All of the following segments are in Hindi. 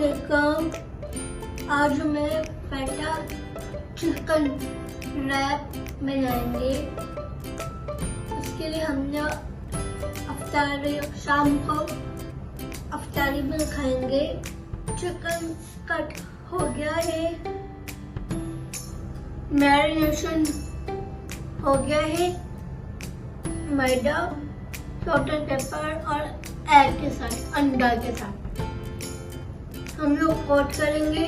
वेलकम। आज मैं फेटा चिकन रैप बनाएंगे। उसके लिए हमने अफ्तारी शाम को अफ्तारी में खाएंगे। चिकन कट हो गया है, मैरिनेशन हो गया है, मैदा, सॉल्ट एंड पेपर और एग के साथ, अंडा के साथ हम लोग कोट करेंगे।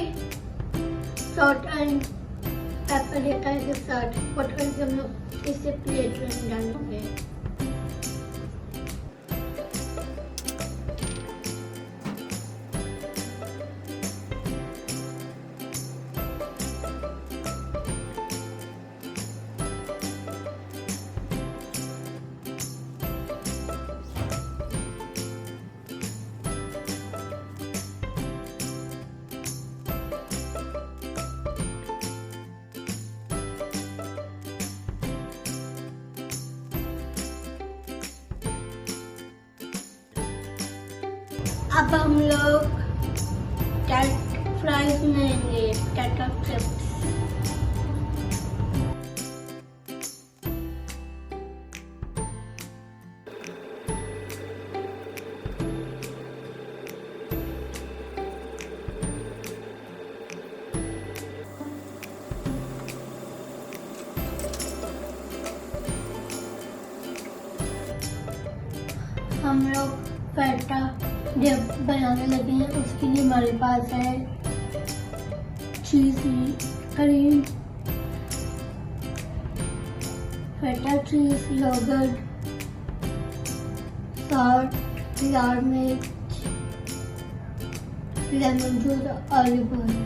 सॉल्ट एंड पेपर के साथ कोट करके हम लोग इसे प्लेट में डालेंगे। अब हम लोग फ्राइज बनाएंगे, टैटर चिप्स। हम लोग फेटा जब बनाने लगे हैं उसके लिए हमारे पास है चीज़ी क्रीम, फेटा चीज, योगर्ट, सॉल्ट, लाल मिर्च, लेमन जूस, ऑलिव ऑयल।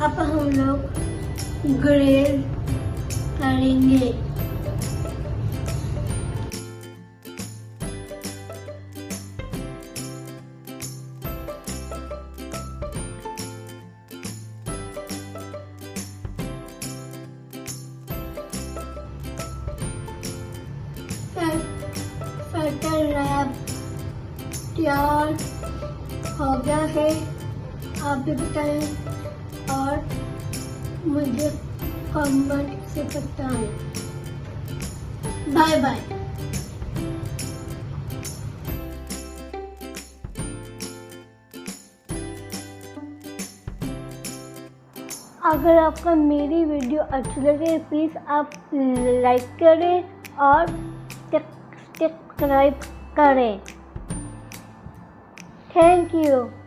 अब हम लोग ग्रिल करेंगे। फेटा रैप तैयार हो गया है। आप भी बताएं और मुझे कमेंट से बताएं। Bye bye. अगर आपको मेरी वीडियो अच्छी लगे प्लीज़ आप लाइक करें और सब्सक्राइब करें। Thank you.